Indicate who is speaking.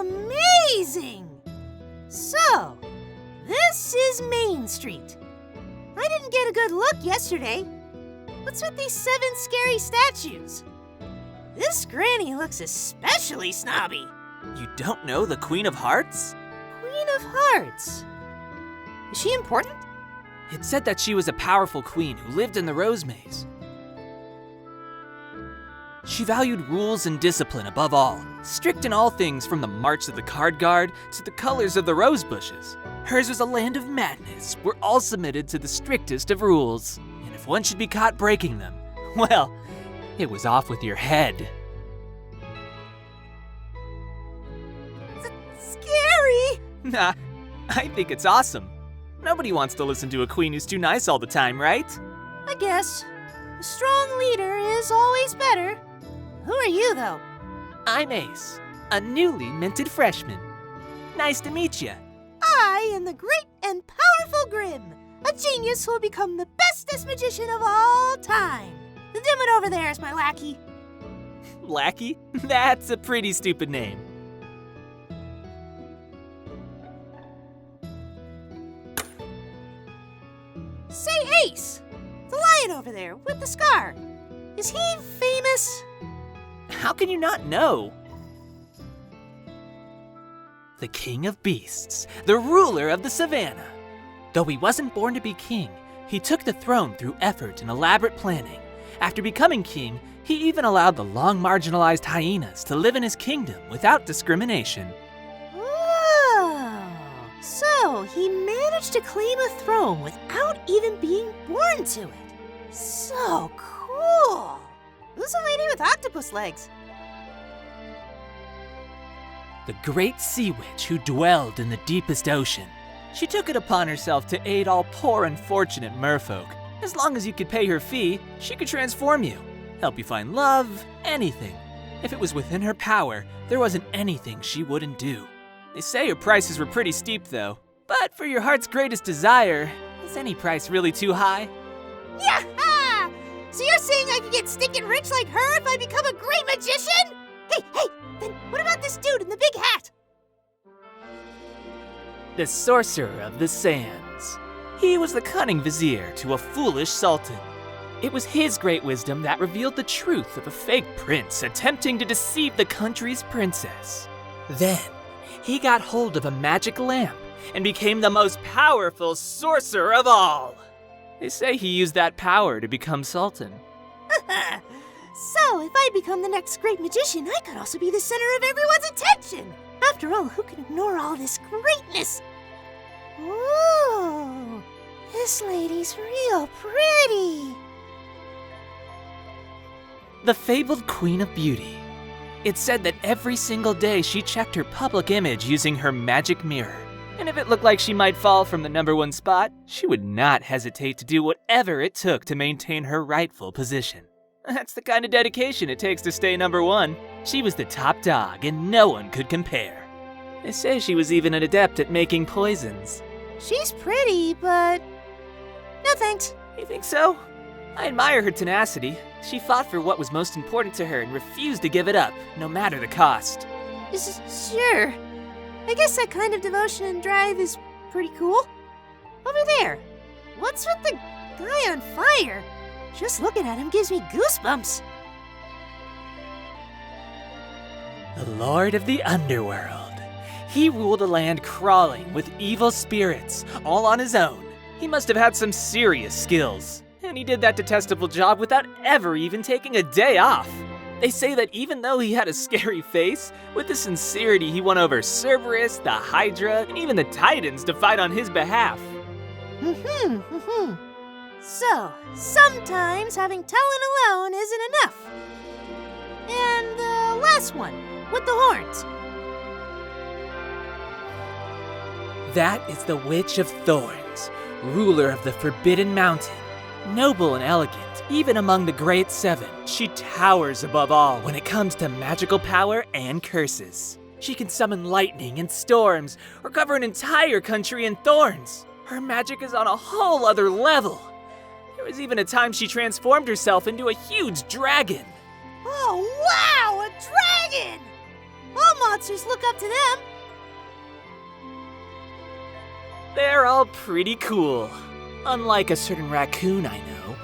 Speaker 1: amazing! So, this is Main Street. I didn't get a good look yesterday. What's with these 7 scary statues? This granny looks especially snobby.
Speaker 2: You don't know the Queen of Hearts?
Speaker 1: Queen of Hearts? Is she important?
Speaker 2: It said that she was a powerful queen who lived in the Rose Maze. She valued rules and discipline above all, strict in all things from the march of the card guard to the colors of the rose bushes. Hers was a land of madness, where all submitted to the strictest of rules. And if one should be caught breaking them, well, it was off with your head.
Speaker 1: Scary!
Speaker 2: Nah, I think it's awesome. Nobody wants to listen to a queen who's too nice all the time, right?
Speaker 1: I guess. A strong leader is always better. Who are you, though?
Speaker 2: I'm Ace, a newly minted freshman. Nice to meet you.
Speaker 1: I am the great and powerful Grimm, a genius who will become the bestest magician of all time. The dimwit over there is my lackey.
Speaker 2: Lackey? That's a pretty stupid name.
Speaker 1: Say, Ace! The lion over there with the scar. Is he famous?
Speaker 2: How can you not know? The king of beasts, the ruler of the savannah. Though he wasn't born to be king, he took the throne through effort and elaborate planning. After becoming king, he even allowed the long marginalized hyenas to live in his kingdom without discrimination.
Speaker 1: Oh, so he managed to claim a throne without even being born to it. So cool. Who's the lady with octopus legs?
Speaker 2: The great sea witch who dwelled in the deepest ocean. She took it upon herself to aid all poor unfortunate merfolk. As long as you could pay her fee, she could transform you, help you find love, anything. If it was within her power, there wasn't anything she wouldn't do. They say her prices were pretty steep though, but for your heart's greatest desire, is any price really too high?
Speaker 1: Yeah! So you're saying I could get stinking rich like her if I become a great magician? Hey, then what about this dude in the big hat?
Speaker 2: The sorcerer of the sands. He was the cunning vizier to a foolish sultan. It was his great wisdom that revealed the truth of a fake prince attempting to deceive the country's princess. Then, he got hold of a magic lamp and became the most powerful sorcerer of all. They say he used that power to become sultan.
Speaker 1: So, if I become the next great magician, I could also be the center of everyone's attention. After all, who can ignore all this greatness? Ooh, this lady's real pretty.
Speaker 2: The fabled Queen of Beauty. It said that every single day she checked her public image using her magic mirror. And if it looked like she might fall from the #1 spot, she would not hesitate to do whatever it took to maintain her rightful position. That's the kind of dedication it takes to stay #1. She was the top dog and no one could compare. They say she was even an adept at making poisons.
Speaker 1: She's pretty, but no thanks.
Speaker 2: You think so? I admire her tenacity. She fought for what was most important to her and refused to give it up, no matter the cost.
Speaker 1: Sure. I guess that kind of devotion and drive is pretty cool. Over there, what's with the guy on fire? Just looking at him gives me goosebumps.
Speaker 2: The Lord of the Underworld. He ruled a land crawling with evil spirits, all on his own. He must have had some serious skills, and he did that detestable job without ever even taking a day off. They say that even though he had a scary face, with the sincerity he won over Cerberus, the Hydra, and even the Titans to fight on his behalf.
Speaker 1: So, sometimes having talent alone isn't enough. And the last one, with the horns.
Speaker 2: That is the Witch of Thorns, ruler of the Forbidden Mountain. Noble and elegant, even among the Great Seven, she towers above all when it comes to magical power and curses. She can summon lightning and storms, or cover an entire country in thorns. Her magic is on a whole other level. There was even a time she transformed herself into a huge dragon.
Speaker 1: Oh, wow, a dragon! All monsters look up to them.
Speaker 2: They're all pretty cool. Unlike a certain raccoon I know.